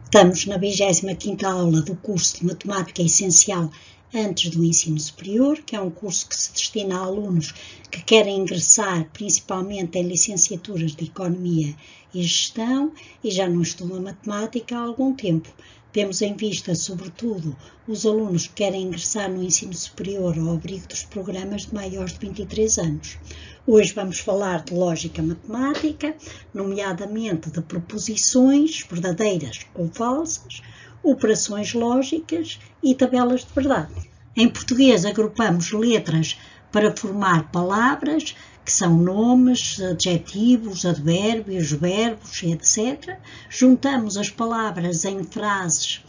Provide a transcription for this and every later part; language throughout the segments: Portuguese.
Estamos na 25ª aula do curso de Matemática Essencial antes do ensino superior, que é um curso que se destina a alunos que querem ingressar principalmente em licenciaturas de Economia e Gestão e já não estudam Matemática há algum tempo. Temos em vista, sobretudo, os alunos que querem ingressar no ensino superior ao abrigo dos programas de maiores de 23 anos. Hoje vamos falar de lógica matemática, nomeadamente de proposições verdadeiras ou falsas, operações lógicas e tabelas de verdade. Em português agrupamos letras para formar palavras, que são nomes, adjetivos, advérbios, verbos, etc. Juntamos as palavras em frases,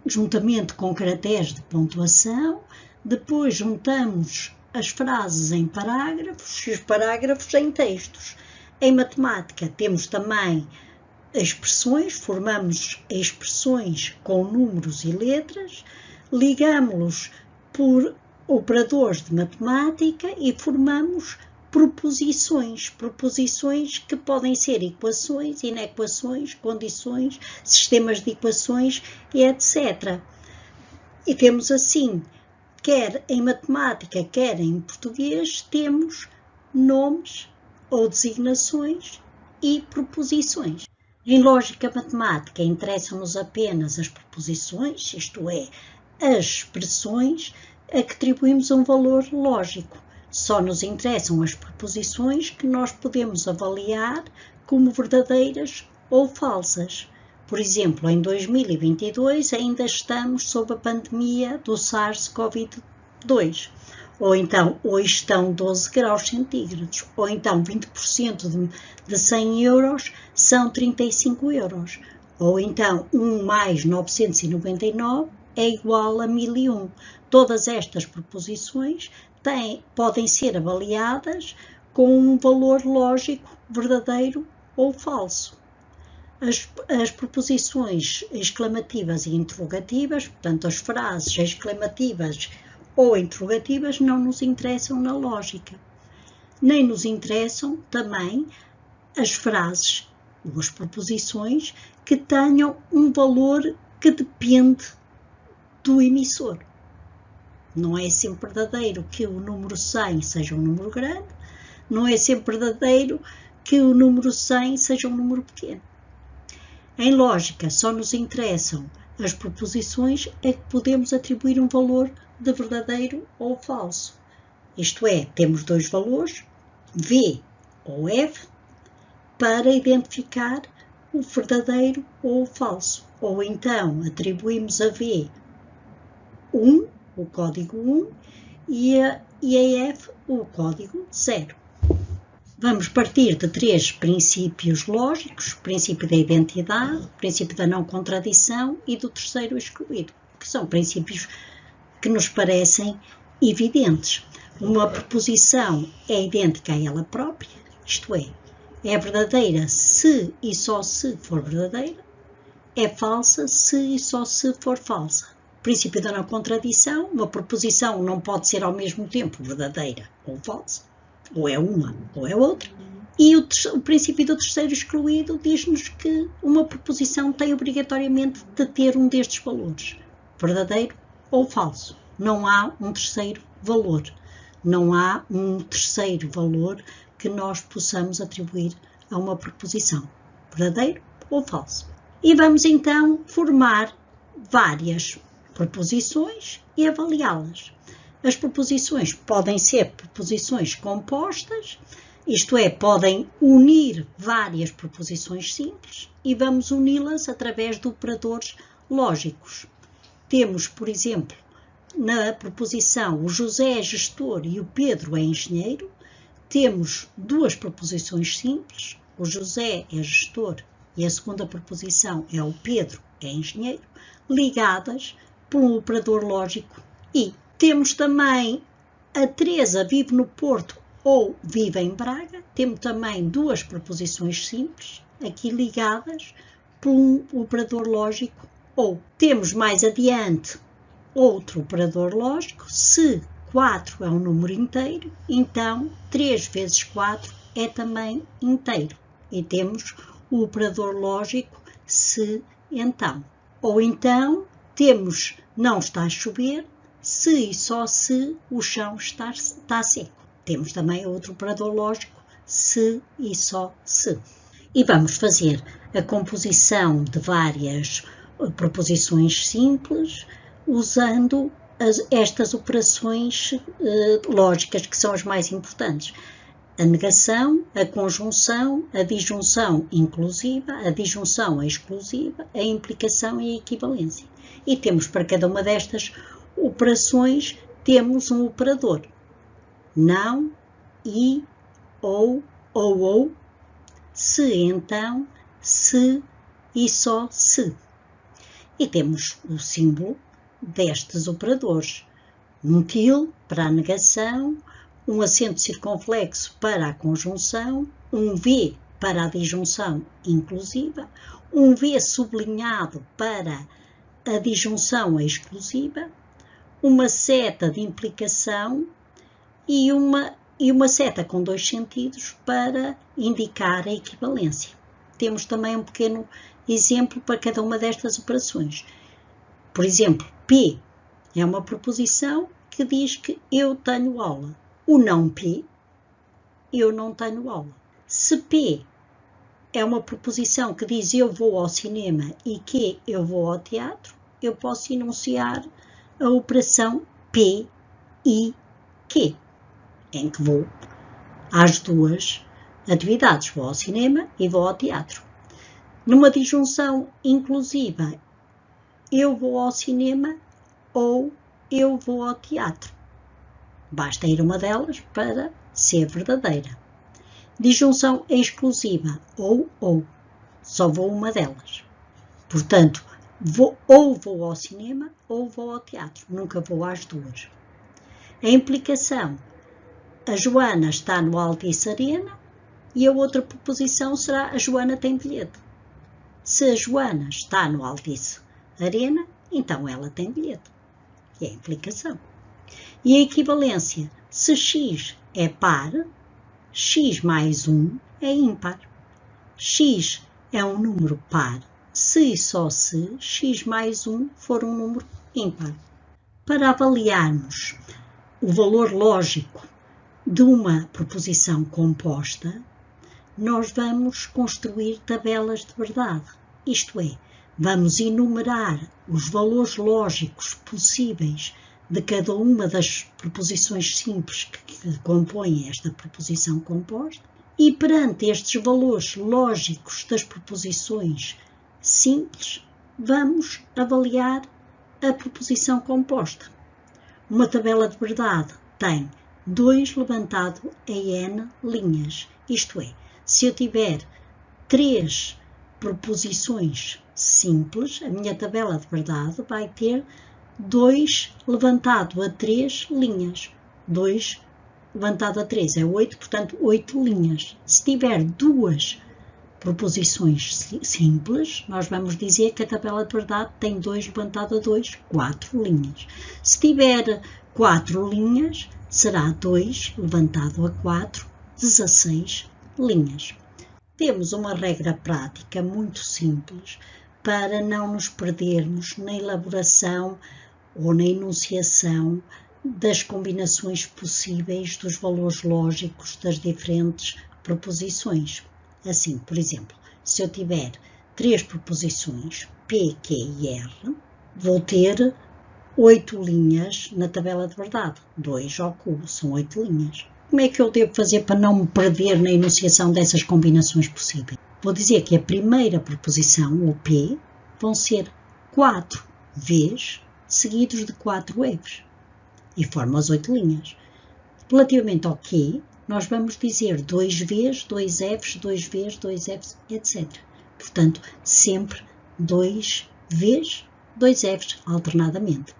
juntamente com caracteres de pontuação. Depois juntamos as frases em parágrafos e os parágrafos em textos. Em matemática temos também expressões, formamos expressões com números e letras, ligamos-los por operadores de matemática e formamos proposições que podem ser equações, inequações, condições, sistemas de equações e etc. E temos assim, quer em matemática, quer em português, temos nomes ou designações e proposições. Em lógica matemática interessam-nos apenas as proposições, isto é, as expressões a que atribuímos um valor lógico. Só nos interessam as proposições que nós podemos avaliar como verdadeiras ou falsas. Por exemplo, em 2022 ainda estamos sob a pandemia do SARS-CoV-2. Ou então, hoje estão 12 graus centígrados. Ou então, 20% de 100 euros são 35 euros. Ou então, 1 mais 999 é igual a 1001. Todas estas proposições podem ser avaliadas com um valor lógico verdadeiro ou falso. As proposições exclamativas e interrogativas, portanto as frases exclamativas ou interrogativas, não nos interessam na lógica. Nem nos interessam também as frases ou as proposições que tenham um valor que depende do emissor. Não é sempre verdadeiro que o número 100 seja um número grande, não é sempre verdadeiro que o número 100 seja um número pequeno. Em lógica, só nos interessam as proposições a que podemos atribuir um valor de verdadeiro ou falso. Isto é, temos dois valores, V ou F, para identificar o verdadeiro ou o falso. Ou então atribuímos a V 1, o código 1, e a F o código 0. Vamos partir de três princípios lógicos: o princípio da identidade, o princípio da não contradição e do terceiro excluído, que são princípios que nos parecem evidentes. Uma proposição é idêntica a ela própria, isto é verdadeira se e só se for verdadeira, é falsa se e só se for falsa. Princípio da não contradição: uma proposição não pode ser ao mesmo tempo verdadeira ou falsa, ou é uma ou é outra. E o princípio do terceiro excluído diz-nos que uma proposição tem obrigatoriamente de ter um destes valores, verdadeiro ou falso. Não há um terceiro valor. Não há um terceiro valor que nós possamos atribuir a uma proposição, verdadeiro ou falso. E vamos então formar várias proposições e avaliá-las. As proposições podem ser proposições compostas, isto é, podem unir várias proposições simples e vamos uni-las através de operadores lógicos. Temos, por exemplo, na proposição o José é gestor e o Pedro é engenheiro, temos duas proposições simples, o José é gestor e a segunda proposição é o Pedro é engenheiro, ligadas por um operador lógico e. Temos também a Teresa vive no Porto ou vive em Braga. Temos também duas proposições simples, aqui ligadas por um operador lógico ou. Temos mais adiante outro operador lógico. Se 4 é um número inteiro, então 3 vezes 4 é também inteiro. E temos o operador lógico se então. Ou então temos não está a chover, se e só se o chão está seco. Temos também outro operador lógico, se e só se. E vamos fazer a composição de várias proposições simples usando estas operações lógicas que são as mais importantes. A negação, a conjunção, a disjunção inclusiva, a disjunção exclusiva, a implicação e a equivalência. E temos para cada uma destas operações, temos um operador. Não, e, ou, se, então, se e só se. E temos o símbolo destes operadores. Um til para a negação, um acento circunflexo para a conjunção, um V para a disjunção inclusiva, um V sublinhado para a disjunção exclusiva, uma seta de implicação e uma seta com dois sentidos para indicar a equivalência. Temos também um pequeno exemplo para cada uma destas operações. Por exemplo, P é uma proposição que diz que eu tenho aula. O não P, eu não tenho aula. Se P é uma proposição que diz eu vou ao cinema e que eu vou ao teatro, eu posso enunciar a operação P e Q, em que vou às duas atividades, vou ao cinema e vou ao teatro. Numa disjunção inclusiva, eu vou ao cinema ou eu vou ao teatro. Basta ir uma delas para ser verdadeira. Disjunção exclusiva, ou, só vou uma delas. Portanto, ou vou ao cinema ou vou ao teatro, nunca vou às duas. A implicação, a Joana está no Altice Arena e a outra proposição será a Joana tem bilhete. Se a Joana está no Altice Arena, então ela tem bilhete. É a implicação. E a equivalência, se x é par, x mais 1 é ímpar. X é um número par, se e só se x mais 1 for um número ímpar. Para avaliarmos o valor lógico de uma proposição composta, nós vamos construir tabelas de verdade, isto é, vamos enumerar os valores lógicos possíveis de cada uma das proposições simples que compõem esta proposição composta e perante estes valores lógicos das proposições simples, vamos avaliar a proposição composta. Uma tabela de verdade tem 2 levantado a n linhas, isto é, se eu tiver 3 proposições simples, a minha tabela de verdade vai ter 2 levantado a 3 linhas. 2 levantado a 3 é 8, portanto 8 linhas. Se tiver 2 proposições simples, nós vamos dizer que a tabela de verdade tem 2 levantado a 2, 4 linhas. Se tiver 4 linhas, será 2 levantado a 4, 16 linhas. Temos uma regra prática muito simples para não nos perdermos na elaboração ou na enunciação das combinações possíveis dos valores lógicos das diferentes proposições. Assim, por exemplo, se eu tiver 3 proposições, P, Q e R, vou ter 8 linhas na tabela de verdade. 2 ao cubo, são 8 linhas. Como é que eu devo fazer para não me perder na enunciação dessas combinações possíveis? Vou dizer que a primeira proposição, o P, vão ser 4 Vs seguidos de 4 Fs e formam as 8 linhas. Relativamente ao Q, nós vamos dizer 2 Vs, 2 Fs, 2 Vs, 2 Fs, etc. Portanto, sempre 2 Vs, 2 Fs alternadamente.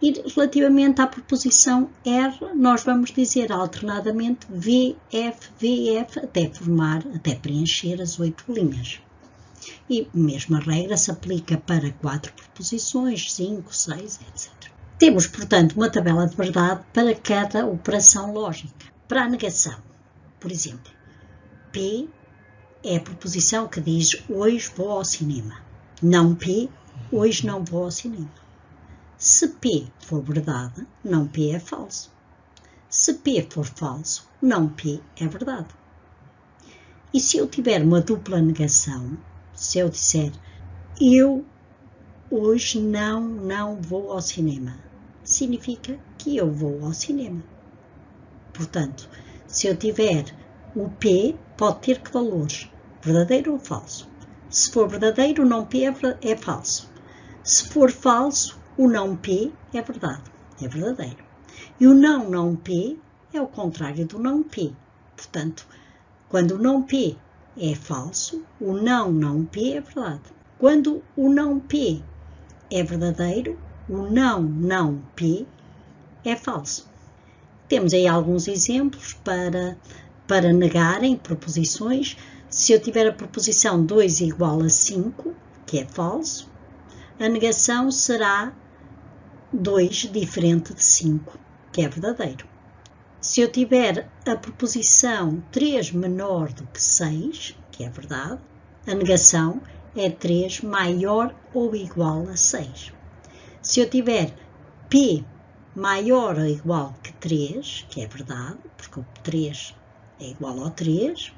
E relativamente à proposição R, nós vamos dizer alternadamente VF, VF, até preencher as 8 linhas. E a mesma regra se aplica para 4 proposições, 5, 6, etc. Temos, portanto, uma tabela de verdade para cada operação lógica. Para a negação, por exemplo, P é a proposição que diz hoje vou ao cinema. não P, hoje não vou ao cinema. Se P for verdade, não P é falso. Se P for falso, não P é verdade. E se eu tiver uma dupla negação, se eu disser eu hoje não vou ao cinema, significa que eu vou ao cinema. Portanto, se eu tiver o P, pode ter que valores? Verdadeiro ou falso? Se for verdadeiro, o não P é falso. Se for falso, o não P é verdade, é verdadeiro. E o não P é o contrário do não P. Portanto, quando o não P é falso, o não P é verdade. Quando o não P é verdadeiro, o não P é falso. Temos aí alguns exemplos para negarem proposições. Se eu tiver a proposição 2 igual a 5, que é falso, a negação será 2 diferente de 5, que é verdadeiro. Se eu tiver a proposição 3 menor do que 6, que é verdade, a negação é 3 maior ou igual a 6. Se eu tiver P maior ou igual que 3, que é verdade, porque o 3 é igual ao 3,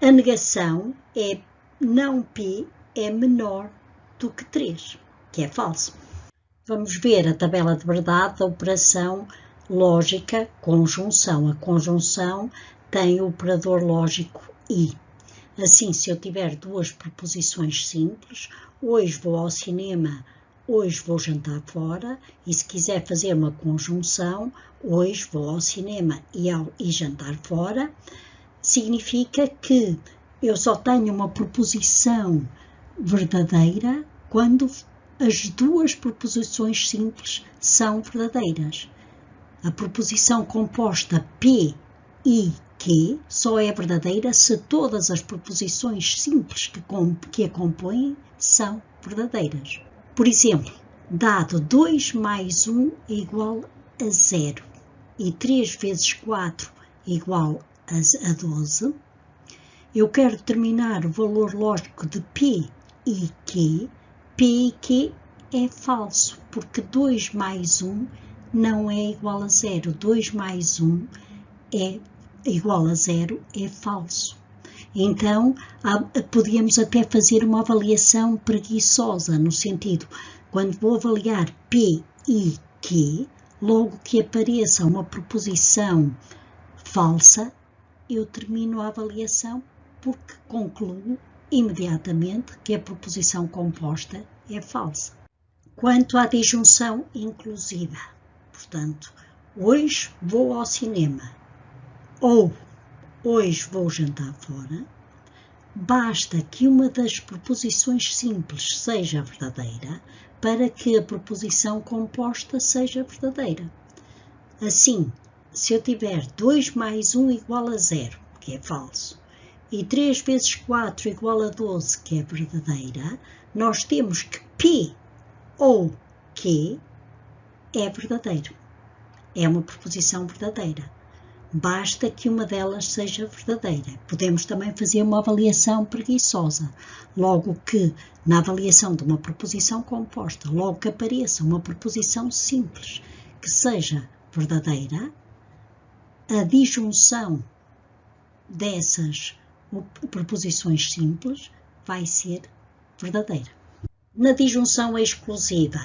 a negação é não P é menor do que 3, que é falso. Vamos ver a tabela de verdade da operação lógica conjunção. A conjunção tem o operador lógico I. Assim, se eu tiver duas proposições simples, hoje vou ao cinema, hoje vou jantar fora, e se quiser fazer uma conjunção, hoje vou ao cinema e jantar fora, significa que eu só tenho uma proposição verdadeira quando as duas proposições simples são verdadeiras. A proposição composta P e Q só é verdadeira se todas as proposições simples que a compõem são verdadeiras. Por exemplo, dado 2 mais 1 é igual a 0 e 3 vezes 4 é igual a 12, eu quero determinar o valor lógico de P e Q. P e Q é falso, porque 2 mais 1 não é igual a 0. 2 mais 1 é igual a 0 é falso. Então, podíamos até fazer uma avaliação preguiçosa, no sentido, quando vou avaliar P e Q, logo que apareça uma proposição falsa, eu termino a avaliação porque concluo imediatamente que a proposição composta é falsa. Quanto à disjunção inclusiva, portanto, hoje vou ao cinema ou hoje vou jantar fora, basta que uma das proposições simples seja verdadeira para que a proposição composta seja verdadeira. Assim, se eu tiver 2 mais 1 igual a 0, que é falso, e 3 vezes 4 igual a 12, que é verdadeira, nós temos que P ou Q é verdadeiro. É uma proposição verdadeira. Basta que uma delas seja verdadeira. Podemos também fazer uma avaliação preguiçosa. Logo que, na avaliação de uma proposição composta, logo que apareça uma proposição simples que seja verdadeira, a disjunção dessas proposições simples vai ser verdadeira. Na disjunção exclusiva,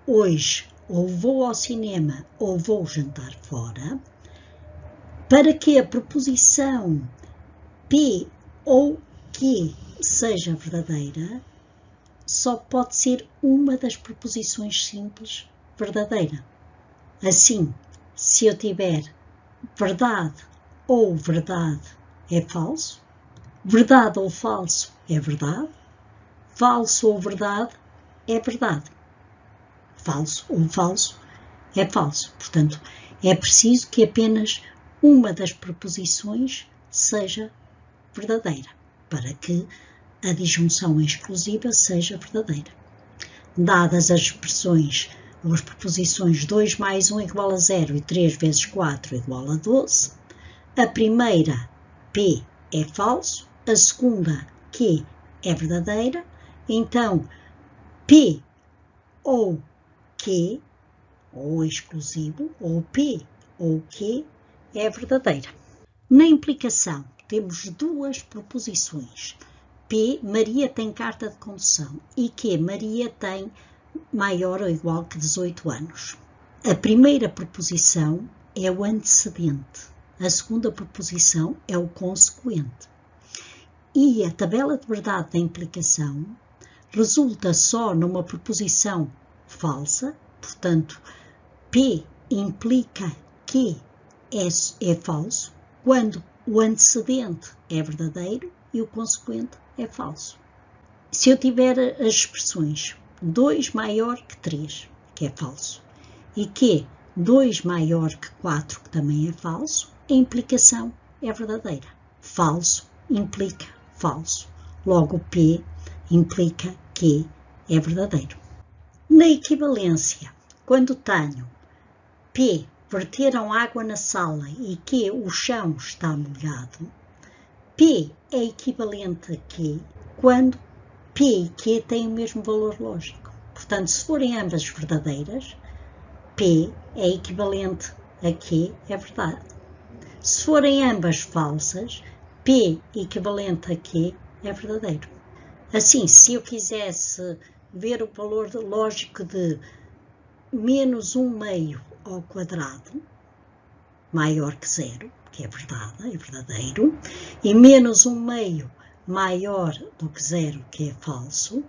hoje ou vou ao cinema ou vou jantar fora, para que a proposição P ou Q seja verdadeira, só pode ser uma das proposições simples verdadeira. Assim, se eu tiver verdade ou verdade é falso, verdade ou falso é verdade, falso ou verdade é verdade, falso ou falso é falso. Portanto, é preciso que apenas uma das proposições seja verdadeira, para que a disjunção exclusiva seja verdadeira. Dadas as expressões ou as proposições 2 mais 1 igual a 0 e 3 vezes 4 igual a 12, a primeira, P, é falso, a segunda, Q, é verdadeira, então P ou Q, ou exclusivo, ou P ou Q é verdadeira. Na implicação, temos duas proposições. P, Maria tem carta de condução, e Q, Maria tem maior ou igual que 18 anos. A primeira proposição é o antecedente, a segunda proposição é o consequente. E a tabela de verdade da implicação resulta só numa proposição falsa, portanto, P implica que é falso, quando o antecedente é verdadeiro e o consequente é falso. Se eu tiver as expressões 2 maior que 3, que é falso, e que 2 maior que 4, que também é falso, a implicação é verdadeira. Falso implica falso. Logo, P implica que é verdadeiro. Na equivalência, quando tenho P, verteram água na sala e que o chão está molhado, P é equivalente a Q quando P e Q têm o mesmo valor lógico. Portanto, se forem ambas verdadeiras, P é equivalente a Q é verdade. Se forem ambas falsas, P equivalente a Q é verdadeiro. Assim, se eu quisesse ver o valor lógico de menos 1/2 ao quadrado, maior que 0, que é verdade, é verdadeiro, e menos 1/2 maior do que 0, que é falso,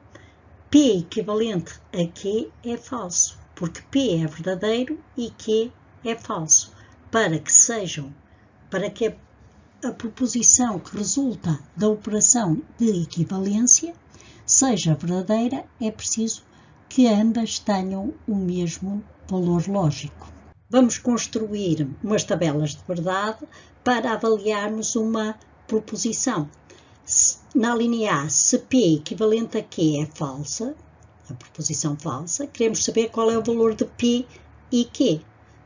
P equivalente a Q é falso, porque P é verdadeiro e Q é falso. Para que a proposição que resulta da operação de equivalência seja verdadeira, é preciso que ambas tenham o mesmo valor lógico. Vamos construir umas tabelas de verdade para avaliarmos uma proposição. Na linha A, se P equivalente a Q é falsa, a proposição falsa, queremos saber qual é o valor de P e Q.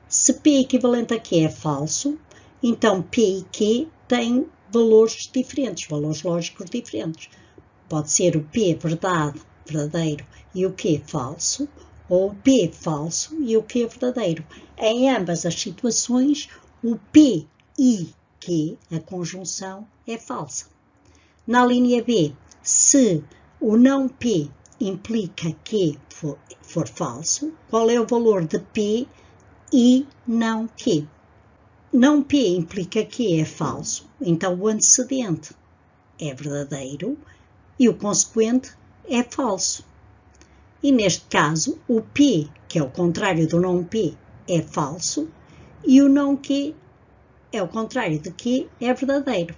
Se P equivalente a Q é falso, então P e Q têm valores diferentes, valores lógicos diferentes. Pode ser o P verdadeiro e o Q falso, ou o P falso e o Q verdadeiro. Em ambas as situações, o P e Q, a conjunção, é falsa. Na linha B, se o não P implica Q for falso, qual é o valor de P e não Q? Não P implica Q é falso, então o antecedente é verdadeiro e o consequente é falso. E neste caso, o P, que é o contrário do não P, é falso e o não Q, é o contrário de Q, é verdadeiro.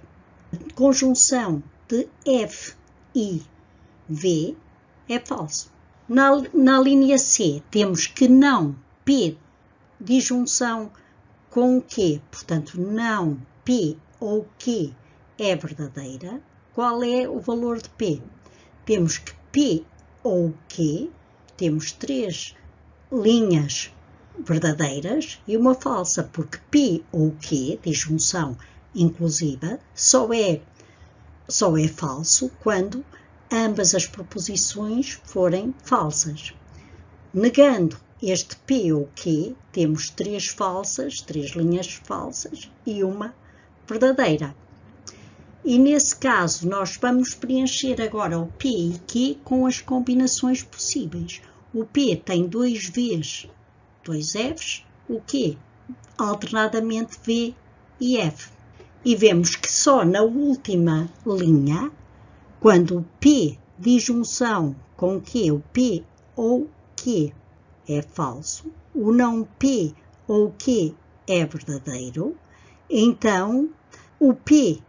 A conjunção de F e V é falso. Na linha C, temos que não P disjunção com Q, portanto, não P ou Q é verdadeira. Qual é o valor de P? Temos que P ou Q, temos 3 linhas verdadeiras e uma falsa, porque P ou Q, disjunção inclusiva, só é falso quando ambas as proposições forem falsas. Negando este P ou Q, temos 3 falsas, 3 linhas falsas e uma verdadeira. E nesse caso, nós vamos preencher agora o P e Q com as combinações possíveis. O P tem 2 V's, 2 F's, o Q alternadamente V e F. E vemos que só na última linha, quando o P disjunção com Q, o P ou Q é falso, o não P ou Q é verdadeiro, então o P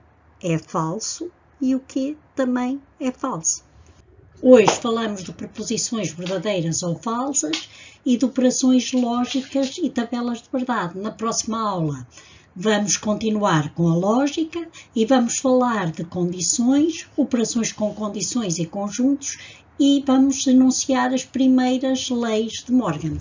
é falso e o Q também é falso. Hoje falamos de proposições verdadeiras ou falsas e de operações lógicas e tabelas de verdade. Na próxima aula vamos continuar com a lógica e vamos falar de condições, operações com condições e conjuntos e vamos enunciar as primeiras leis de Morgan.